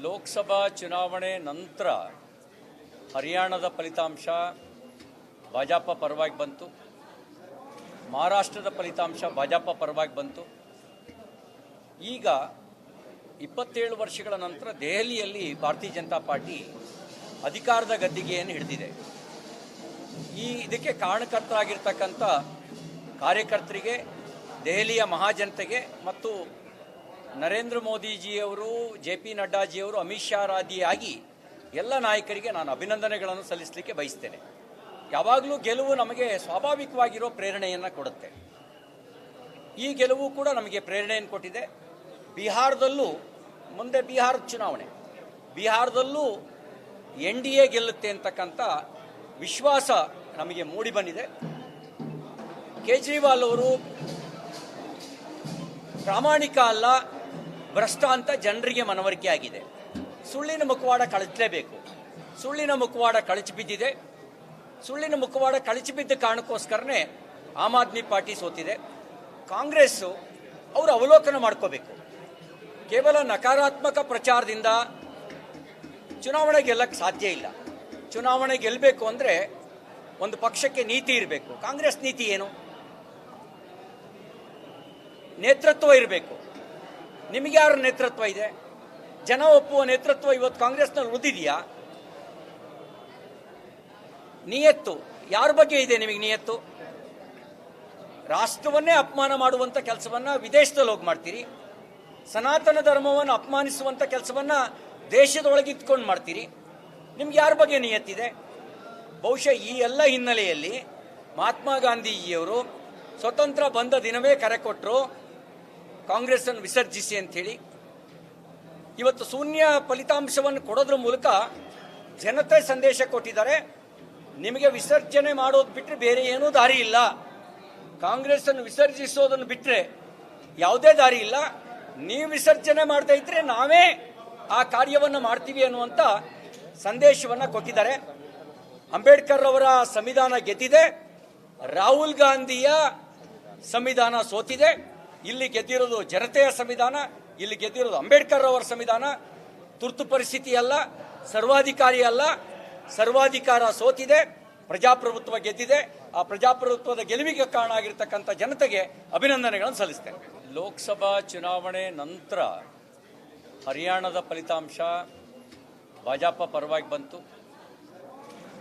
ಲೋಕಸಭಾ ಚುನಾವಣೆ ನಂತರ ಹರಿಯಾಣದ ಫಲಿತಾಂಶ ಭಾಜಪ ಪರವಾಗಿ ಬಂತು. ಮಹಾರಾಷ್ಟ್ರದ ಫಲಿತಾಂಶ ಭಾಜಪ ಪರವಾಗಿ ಬಂತು. ಈಗ 27 ವರ್ಷಗಳ ನಂತರ ದೆಹಲಿಯಲ್ಲಿ ಭಾರತೀಯ ಜನತಾ ಪಾರ್ಟಿ ಅಧಿಕಾರದ ಗದ್ದಿಗೆಯನ್ನು ಹಿಡಿದಿದೆ. ಇದಕ್ಕೆ ಕಾರಣಕರ್ತರಾಗಿರ್ತಕ್ಕಂಥ ಕಾರ್ಯಕರ್ತರಿಗೆ, ದೆಹಲಿಯ ಮಹಾಜನತೆಗೆ ಮತ್ತು ನರೇಂದ್ರ ಮೋದಿಜಿಯವರು, JP ನಡ್ಡಾಜಿಯವರು, ಅಮಿತ್ ಶಾ ರಾದಿಯಾಗಿ ಎಲ್ಲ ನಾಯಕರಿಗೆ ನಾನು ಅಭಿನಂದನೆಗಳನ್ನು ಸಲ್ಲಿಸಲಿಕ್ಕೆ ಬಯಸ್ತೇನೆ. ಯಾವಾಗಲೂ ಗೆಲುವು ನಮಗೆ ಸ್ವಾಭಾವಿಕವಾಗಿರೋ ಪ್ರೇರಣೆಯನ್ನು ಕೊಡುತ್ತೆ. ಈ ಗೆಲುವು ಕೂಡ ನಮಗೆ ಪ್ರೇರಣೆಯನ್ನು ಕೊಟ್ಟಿದೆ. ಬಿಹಾರದಲ್ಲೂ ಮುಂದೆ ಬಿಹಾರದ ಚುನಾವಣೆ, ಬಿಹಾರದಲ್ಲೂ NDA ಗೆಲ್ಲುತ್ತೆ ಅಂತಕ್ಕಂಥ ವಿಶ್ವಾಸ ನಮಗೆ ಮೂಡಿ ಬಂದಿದೆ. ಕೇಜ್ರಿವಾಲ್ ಅವರು ಪ್ರಾಮಾಣಿಕ ಅಲ್ಲ, ಭ್ರಷ್ಟ ಅಂತ ಜನರಿಗೆ ಮನವರಿಕೆ ಆಗಿದೆ. ಸುಳ್ಳಿನ ಮುಖವಾಡ ಕಳಚಲೇಬೇಕು. ಸುಳ್ಳಿನ ಮುಖವಾಡ ಕಳಚಿ ಬಿದ್ದಿದೆ. ಸುಳ್ಳಿನ ಮುಖವಾಡ ಕಳಚಿ ಬಿದ್ದ ಕಾರಣಕ್ಕೋಸ್ಕರನೇ ಆಮ್ ಆದ್ಮಿ ಪಾರ್ಟಿ ಸೋತಿದೆ. ಕಾಂಗ್ರೆಸ್ಸು ಅವರು ಅವಲೋಕನ ಮಾಡ್ಕೋಬೇಕು. ಕೇವಲ ನಕಾರಾತ್ಮಕ ಪ್ರಚಾರದಿಂದ ಚುನಾವಣೆ ಗೆಲ್ಲಕ್ಕೆ ಸಾಧ್ಯ ಇಲ್ಲ. ಚುನಾವಣೆ ಗೆಲ್ಲಬೇಕು ಅಂದರೆ ಒಂದು ಪಕ್ಷಕ್ಕೆ ನೀತಿ ಇರಬೇಕು. ಕಾಂಗ್ರೆಸ್ ನೀತಿ ಏನು? ನೇತೃತ್ವ ಇರಬೇಕು. ನಿಮಗೆ ಯಾರ ನೇತೃತ್ವ ಇದೆ? ಜನ ಒಪ್ಪುವ ನೇತೃತ್ವ ಇವತ್ತು ಕಾಂಗ್ರೆಸ್ನಲ್ಲಿ ಉಳಿದಿದೆಯಾ? ನಿಯತ್ತು ಯಾರ ಬಗ್ಗೆ ಇದೆ ನಿಮಗೆ? ನಿಯತ್ತು ರಾಷ್ಟ್ರವನ್ನೇ ಅಪಮಾನ ಮಾಡುವಂಥ ಕೆಲಸವನ್ನು ವಿದೇಶದಲ್ಲಿ ಹೋಗಿ ಮಾಡ್ತೀರಿ. ಸನಾತನ ಧರ್ಮವನ್ನು ಅಪಮಾನಿಸುವಂಥ ಕೆಲಸವನ್ನು ದೇಶದೊಳಗಿತ್ಕೊಂಡು ಮಾಡ್ತೀರಿ. ನಿಮ್ಗೆ ಯಾರ ಬಗ್ಗೆ ನಿಯತ್ತಿದೆ? ಬಹುಶಃ ಈ ಎಲ್ಲ ಹಿನ್ನೆಲೆಯಲ್ಲಿ ಮಹಾತ್ಮ ಗಾಂಧೀಜಿಯವರು ಸ್ವತಂತ್ರ ಬಂದ ದಿನವೇ ಕರೆ ಕೊಟ್ಟರು, ಕಾಂಗ್ರೆಸ್ಸನ್ನು ವಿಸರ್ಜಿಸಿ ಅಂಥೇಳಿ. ಇವತ್ತು ಶೂನ್ಯ ಫಲಿತಾಂಶವನ್ನು ಕೊಡೋದ್ರ ಮೂಲಕ ಜನತೆ ಸಂದೇಶ ಕೊಟ್ಟಿದ್ದಾರೆ, ನಿಮಗೆ ವಿಸರ್ಜನೆ ಮಾಡೋದು ಬಿಟ್ಟರೆ ಬೇರೆ ಏನೂ ದಾರಿ ಇಲ್ಲ, ಕಾಂಗ್ರೆಸ್ಸನ್ನು ವಿಸರ್ಜಿಸೋದನ್ನು ಬಿಟ್ಟರೆ ಯಾವುದೇ ದಾರಿ ಇಲ್ಲ, ನೀವು ವಿಸರ್ಜನೆ ಮಾಡದೇ ಇದ್ರೆ ನಾವೇ ಆ ಕಾರ್ಯವನ್ನು ಮಾಡ್ತೀವಿ ಅನ್ನುವಂಥ ಸಂದೇಶವನ್ನು ಕೊಟ್ಟಿದ್ದಾರೆ. ಅಂಬೇಡ್ಕರ್ ಅವರ ಸಂವಿಧಾನ ಗೆದ್ದಿದೆ, ರಾಹುಲ್ ಗಾಂಧಿಯ ಸಂವಿಧಾನ ಸೋತಿದೆ. ಇಲ್ಲಿ ಗೆದ್ದಿರೋದು ಜನತೆಯ ಸಂವಿಧಾನ, ಇಲ್ಲಿ ಗೆದ್ದಿರೋದು ಅಂಬೇಡ್ಕರ್ ಅವರ ಸಂವಿಧಾನ. ತುರ್ತು ಪರಿಸ್ಥಿತಿ ಅಲ್ಲ, ಸರ್ವಾಧಿಕಾರಿ ಅಲ್ಲ, ಸರ್ವಾಧಿಕಾರ ಸೋತಿದೆ, ಪ್ರಜಾಪ್ರಭುತ್ವ ಗೆದ್ದಿದೆ. ಆ ಪ್ರಜಾಪ್ರಭುತ್ವದ ಗೆಲುವಿಗೆ ಕಾರಣ ಆಗಿರ್ತಕ್ಕಂಥ ಜನತೆಗೆ ಅಭಿನಂದನೆಗಳನ್ನು ಸಲ್ಲಿಸ್ತೇನೆ. ಲೋಕಸಭಾ ಚುನಾವಣೆ ನಂತರ ಹರಿಯಾಣದ ಫಲಿತಾಂಶ ಭಾಜಪ ಪರವಾಗಿ ಬಂತು.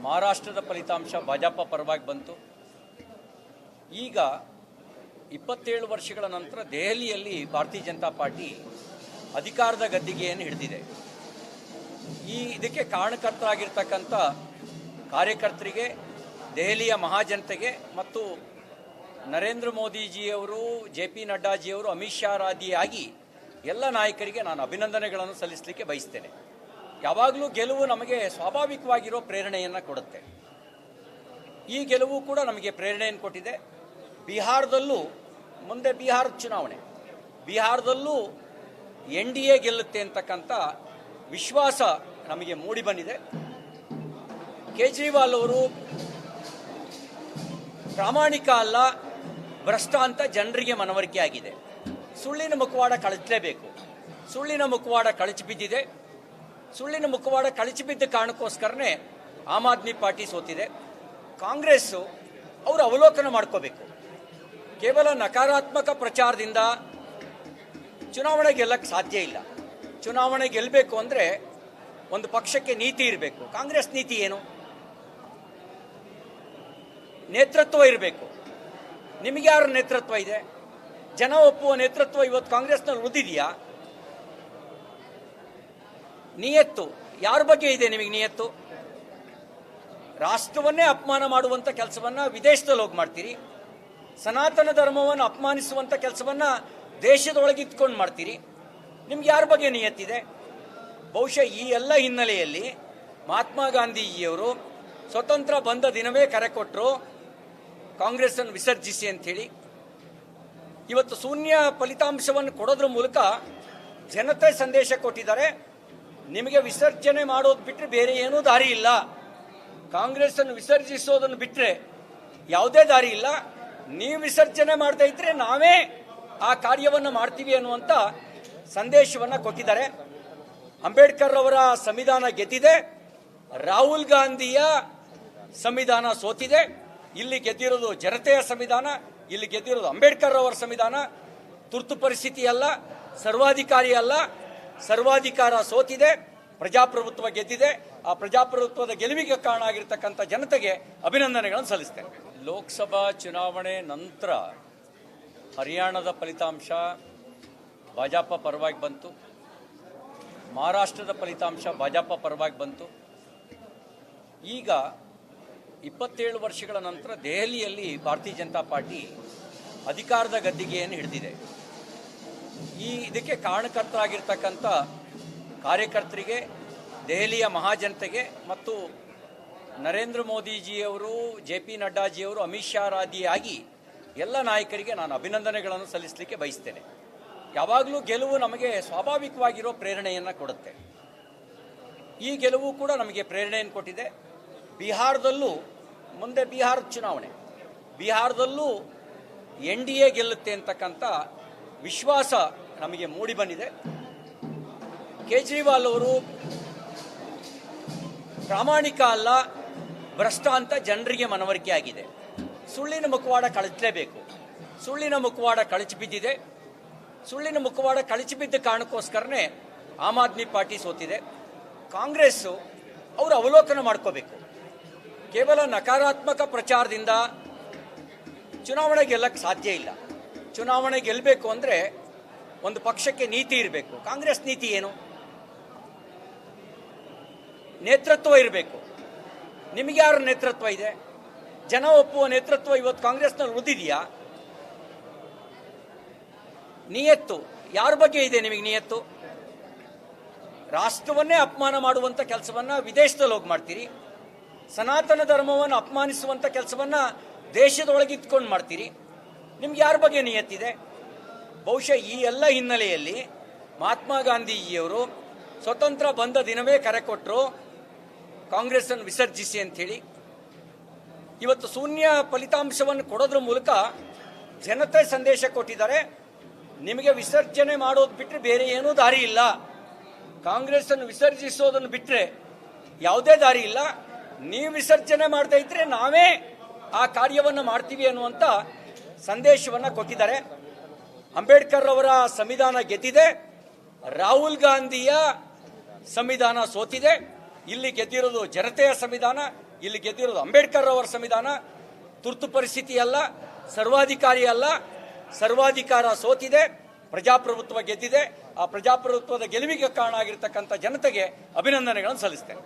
ಮಹಾರಾಷ್ಟ್ರದ ಫಲಿತಾಂಶ ಭಾಜಪ ಪರವಾಗಿ ಬಂತು. ಈಗ 27 ವರ್ಷಗಳ ನಂತರ ದೆಹಲಿಯಲ್ಲಿ ಭಾರತೀಯ ಜನತಾ ಪಾರ್ಟಿ ಅಧಿಕಾರದ ಗದ್ದಿಗೆಯನ್ನು ಹಿಡಿದಿದೆ. ಇದಕ್ಕೆ ಕಾರಣಕರ್ತರಾಗಿರ್ತಕ್ಕಂಥ ಕಾರ್ಯಕರ್ತರಿಗೆ, ದೆಹಲಿಯ ಮಹಾಜನತೆಗೆ ಮತ್ತು ನರೇಂದ್ರ ಮೋದಿಜಿಯವರು, JP ನಡ್ಡಾಜಿಯವರು, ಅಮಿತ್ ಶಾ ರಾದಿಯಾಗಿ ಎಲ್ಲ ನಾಯಕರಿಗೆ ನಾನು ಅಭಿನಂದನೆಗಳನ್ನು ಸಲ್ಲಿಸಲಿಕ್ಕೆ ಬಯಸ್ತೇನೆ. ಯಾವಾಗಲೂ ಗೆಲುವು ನಮಗೆ ಸ್ವಾಭಾವಿಕವಾಗಿರೋ ಪ್ರೇರಣೆಯನ್ನು ಕೊಡುತ್ತೆ. ಈ ಗೆಲುವು ಕೂಡ ನಮಗೆ ಪ್ರೇರಣೆಯನ್ನು ಕೊಟ್ಟಿದೆ. ಬಿಹಾರದಲ್ಲೂ ಮುಂದೆ ಬಿಹಾರದ ಚುನಾವಣೆ, ಬಿಹಾರದಲ್ಲೂ NDA ಗೆಲ್ಲುತ್ತೆ ಅಂತಕ್ಕಂಥ ವಿಶ್ವಾಸ ನಮಗೆ ಮೂಡಿ ಬಂದಿದೆ. ಕೇಜ್ರಿವಾಲ್ ಅವರು ಪ್ರಾಮಾಣಿಕ ಅಲ್ಲ, ಭ್ರಷ್ಟ ಅಂತ ಜನರಿಗೆ ಮನವರಿಕೆ ಆಗಿದೆ. ಸುಳ್ಳಿನ ಮುಖವಾಡ ಕಳಚಲೇಬೇಕು. ಸುಳ್ಳಿನ ಮುಖವಾಡ ಕಳಚಿ ಬಿದ್ದಿದೆ. ಸುಳ್ಳಿನ ಮುಖವಾಡ ಕಳಚಿ ಬಿದ್ದ ಕಾರಣಕ್ಕೋಸ್ಕರನೇ ಆಮ್ ಆದ್ಮಿ ಪಾರ್ಟಿ ಸೋತಿದೆ. ಕಾಂಗ್ರೆಸ್ಸು ಅವರು ಅವಲೋಕನ ಮಾಡ್ಕೋಬೇಕು. ಕೇವಲ ನಕಾರಾತ್ಮಕ ಪ್ರಚಾರದಿಂದ ಚುನಾವಣೆ ಗೆಲ್ಲಕ್ಕೆ ಸಾಧ್ಯ ಇಲ್ಲ. ಚುನಾವಣೆ ಗೆಲ್ಲಬೇಕು ಅಂದರೆ ಒಂದು ಪಕ್ಷಕ್ಕೆ ನೀತಿ ಇರಬೇಕು. ಕಾಂಗ್ರೆಸ್ ನೀತಿ ಏನು? ನೇತೃತ್ವ ಇರಬೇಕು. ನಿಮಗೆ ಯಾರ ನೇತೃತ್ವ ಇದೆ? ಜನ ಒಪ್ಪುವ ನೇತೃತ್ವ ಇವತ್ತು ಕಾಂಗ್ರೆಸ್ನಲ್ಲಿ ಉಳಿದಿದೆಯಾ? ನಿಯತ್ತು ಯಾರ ಬಗ್ಗೆ ಇದೆ ನಿಮಗೆ? ನಿಯತ್ತು ರಾಷ್ಟ್ರವನ್ನೇ ಅಪಮಾನ ಮಾಡುವಂಥ ಕೆಲಸವನ್ನು ವಿದೇಶದಲ್ಲಿ ಹೋಗಿ ಮಾಡ್ತೀರಿ. ಸನಾತನ ಧರ್ಮವನ್ನು ಅಪಮಾನಿಸುವಂಥ ಕೆಲಸವನ್ನು ದೇಶದೊಳಗಿತ್ಕೊಂಡು ಮಾಡ್ತೀರಿ. ನಿಮ್ಗೆ ಯಾರ ಬಗ್ಗೆ ನಿಯತ್ತಿದೆ? ಬಹುಶಃ ಈ ಎಲ್ಲ ಹಿನ್ನೆಲೆಯಲ್ಲಿ ಮಹಾತ್ಮ ಗಾಂಧೀಜಿಯವರು ಸ್ವತಂತ್ರ ಬಂದ ದಿನವೇ ಕರೆ ಕೊಟ್ಟರು, ಕಾಂಗ್ರೆಸ್ಸನ್ನು ವಿಸರ್ಜಿಸಿ ಅಂಥೇಳಿ. ಇವತ್ತು ಶೂನ್ಯ ಫಲಿತಾಂಶವನ್ನು ಕೊಡೋದ್ರ ಮೂಲಕ ಜನತೆ ಸಂದೇಶ ಕೊಟ್ಟಿದ್ದಾರೆ, ನಿಮಗೆ ವಿಸರ್ಜನೆ ಮಾಡೋದು ಬಿಟ್ಟರೆ ಬೇರೆ ಏನೂ ದಾರಿ ಇಲ್ಲ, ಕಾಂಗ್ರೆಸ್ಸನ್ನು ವಿಸರ್ಜಿಸೋದನ್ನು ಬಿಟ್ಟರೆ ಯಾವುದೇ ದಾರಿ ಇಲ್ಲ, ನೀವು ವಿಸರ್ಜನೆ ಮಾಡದೇ ಇದ್ರೆ ನಾವೇ ಆ ಕಾರ್ಯವನ್ನು ಮಾಡ್ತೀವಿ ಅನ್ನುವಂಥ ಸಂದೇಶವನ್ನು ಕೊಟ್ಟಿದ್ದಾರೆ. ಅಂಬೇಡ್ಕರ್ ಅವರ ಸಂವಿಧಾನ ಗೆದ್ದಿದೆ, ರಾಹುಲ್ ಗಾಂಧಿಯ ಸಂವಿಧಾನ ಸೋತಿದೆ. ಇಲ್ಲಿ ಗೆದ್ದಿರೋದು ಜನತೆಯ ಸಂವಿಧಾನ, ಇಲ್ಲಿ ಗೆದ್ದಿರೋದು ಅಂಬೇಡ್ಕರ್ ಅವರ ಸಂವಿಧಾನ. ತುರ್ತು ಪರಿಸ್ಥಿತಿ ಅಲ್ಲ, ಸರ್ವಾಧಿಕಾರಿ ಅಲ್ಲ, ಸರ್ವಾಧಿಕಾರ ಸೋತಿದೆ, ಪ್ರಜಾಪ್ರಭುತ್ವ ಗೆದ್ದಿದೆ. ಆ ಪ್ರಜಾಪ್ರಭುತ್ವದ ಗೆಲುವಿಗೆ ಕಾರಣ ಆಗಿರ್ತಕ್ಕಂಥ ಜನತೆಗೆ ಅಭಿನಂದನೆಗಳನ್ನು ಸಲ್ಲಿಸ್ತೇನೆ. ಲೋಕಸಭಾ ಚುನಾವಣೆ ನಂತರ ಹರಿಯಾಣದ ಫಲಿತಾಂಶ ಭಾಜಪ ಪರವಾಗಿ ಬಂತು, ಮಹಾರಾಷ್ಟ್ರದ ಫಲಿತಾಂಶ ಭಾಜಪ ಪರವಾಗಿ ಬಂತು. ಈಗ 27 ವರ್ಷಗಳ ನಂತರ ದೆಹಲಿಯಲ್ಲಿ ಭಾರತೀಯ ಜನತಾ ಪಾರ್ಟಿ ಅಧಿಕಾರದ ಗದ್ದಿಗೆಯನ್ನು ಹಿಡಿದಿದೆ. ಇದಕ್ಕೆ ಕಾರಣಕರ್ತರಾಗಿರ್ತಕ್ಕಂಥ ಕಾರ್ಯಕರ್ತರಿಗೆ, ದೆಹಲಿಯ ಮಹಾಜನತೆಗೆ ಮತ್ತು ನರೇಂದ್ರ ಮೋದಿಜಿಯವರು, JP ನಡ್ಡಾಜಿಯವರು, ಅಮಿತ್ ಶಾ ರಾದಿಯಾಗಿ ಎಲ್ಲ ನಾಯಕರಿಗೆ ನಾನು ಅಭಿನಂದನೆಗಳನ್ನು ಸಲ್ಲಿಸಲಿಕ್ಕೆ ಬಯಸ್ತೇನೆ. ಯಾವಾಗಲೂ ಗೆಲುವು ನಮಗೆ ಸ್ವಾಭಾವಿಕವಾಗಿರೋ ಪ್ರೇರಣೆಯನ್ನು ಕೊಡುತ್ತೆ. ಈ ಗೆಲುವು ಕೂಡ ನಮಗೆ ಪ್ರೇರಣೆಯನ್ನು ಕೊಟ್ಟಿದೆ. ಬಿಹಾರದಲ್ಲೂ ಮುಂದೆ ಬಿಹಾರದ ಚುನಾವಣೆ, ಬಿಹಾರದಲ್ಲೂ NDA ಗೆಲ್ಲುತ್ತೆ ಅಂತಕ್ಕಂಥ ವಿಶ್ವಾಸ ನಮಗೆ ಮೂಡಿ ಬಂದಿದೆ. ಕೇಜ್ರಿವಾಲ್ ಅವರು ಪ್ರಾಮಾಣಿಕ ಅಲ್ಲ, ಭ್ರಷ್ಟ ಅಂತ ಜನರಿಗೆ ಮನವರಿಕೆ ಆಗಿದೆ. ಸುಳ್ಳಿನ ಮುಖವಾಡ ಕಳಚಲೇಬೇಕು. ಸುಳ್ಳಿನ ಮುಖವಾಡ ಕಳಚಿ ಬಿದ್ದಿದೆ. ಸುಳ್ಳಿನ ಮುಖವಾಡ ಕಳಚಿ ಬಿದ್ದ ಕಾರಣಕ್ಕೋಸ್ಕರನೇ ಆಮ್ ಆದ್ಮಿ ಪಾರ್ಟಿ ಸೋತಿದೆ. ಕಾಂಗ್ರೆಸ್ಸು ಅವರು ಅವಲೋಕನ ಮಾಡ್ಕೋಬೇಕು. ಕೇವಲ ನಕಾರಾತ್ಮಕ ಪ್ರಚಾರದಿಂದ ಚುನಾವಣೆ ಗೆಲ್ಲಕ್ಕೆ ಸಾಧ್ಯ ಇಲ್ಲ. ಚುನಾವಣೆ ಗೆಲ್ಲಬೇಕು ಅಂದರೆ ಒಂದು ಪಕ್ಷಕ್ಕೆ ನೀತಿ ಇರಬೇಕು. ಕಾಂಗ್ರೆಸ್ ನೀತಿ ಏನು? ನೇತೃತ್ವ ಇರಬೇಕು. ನಿಮಗೆ ಯಾರ ನೇತೃತ್ವ ಇದೆ? ಜನ ಒಪ್ಪುವ ನೇತೃತ್ವ ಇವತ್ತು ಕಾಂಗ್ರೆಸ್ನಲ್ಲಿ ಉಳಿದಿದೆಯಾ? ನಿಯತ್ತು ಯಾರ ಬಗ್ಗೆ ಇದೆ ನಿಮಗೆ? ನಿಯತ್ತು ರಾಷ್ಟ್ರವನ್ನೇ ಅಪಮಾನ ಮಾಡುವಂಥ ಕೆಲಸವನ್ನ ವಿದೇಶದಲ್ಲಿ ಹೋಗಿ ಮಾಡ್ತೀರಿ. ಸನಾತನ ಧರ್ಮವನ್ನು ಅಪಮಾನಿಸುವಂಥ ಕೆಲಸವನ್ನ ದೇಶದೊಳಗಿತ್ಕೊಂಡು ಮಾಡ್ತೀರಿ. ನಿಮ್ಗೆ ಯಾರ ಬಗ್ಗೆ ನಿಯತ್ತಿದೆ? ಬಹುಶಃ ಈ ಎಲ್ಲ ಹಿನ್ನೆಲೆಯಲ್ಲಿ ಮಹಾತ್ಮ ಗಾಂಧೀಜಿಯವರು ಸ್ವತಂತ್ರ ಬಂದ ದಿನವೇ ಕರೆ ಕೊಟ್ಟರು ಕಾಂಗ್ರೆಸ್ ಅನ್ನು ವಿಸರ್ಜಿಸಿ ಅಂಥೇಳಿ. ಇವತ್ತು ಶೂನ್ಯ ಫಲಿತಾಂಶವನ್ನು ಕೊಡೋದ್ರ ಮೂಲಕ ಜನತೆ ಸಂದೇಶ ಕೊಟ್ಟಿದ್ದಾರೆ, ನಿಮಗೆ ವಿಸರ್ಜನೆ ಮಾಡೋದು ಬಿಟ್ಟರೆ ಬೇರೆ ಏನೂ ದಾರಿ ಇಲ್ಲ, ಕಾಂಗ್ರೆಸ್ ಅನ್ನು ವಿಸರ್ಜಿಸೋದನ್ನು ಬಿಟ್ಟರೆ ಯಾವುದೇ ದಾರಿ ಇಲ್ಲ, ನೀವು ವಿಸರ್ಜನೆ ಮಾಡ್ತಾ ಇದ್ರೆ ನಾವೇ ಆ ಕಾರ್ಯವನ್ನು ಮಾಡ್ತೀವಿ ಅನ್ನುವಂಥ ಸಂದೇಶವನ್ನು ಕೊಟ್ಟಿದ್ದಾರೆ. ಅಂಬೇಡ್ಕರ್ ಅವರ ಸಂವಿಧಾನ ಗೆದ್ದಿದೆ, ರಾಹುಲ್ ಗಾಂಧಿಯ ಸಂವಿಧಾನ ಸೋತಿದೆ. ಇಲ್ಲಿ ಗೆದ್ದಿರೋದು ಜನತೆಯ ಸಂವಿಧಾನ, ಇಲ್ಲಿ ಗೆದ್ದಿರೋದು ಅಂಬೇಡ್ಕರ್ ಅವರ ಸಂವಿಧಾನ. ತುರ್ತು ಪರಿಸ್ಥಿತಿ ಅಲ್ಲ, ಸರ್ವಾಧಿಕಾರಿ ಅಲ್ಲ, ಸರ್ವಾಧಿಕಾರ ಸೋತಿದೆ, ಪ್ರಜಾಪ್ರಭುತ್ವ ಗೆದ್ದಿದೆ. ಆ ಪ್ರಜಾಪ್ರಭುತ್ವದ ಗೆಲುವಿಗೆ ಕಾರಣ ಆಗಿರ್ತಕ್ಕಂಥ ಜನತೆಗೆ ಅಭಿನಂದನೆಗಳನ್ನು ಸಲ್ಲಿಸ್ತೇನೆ.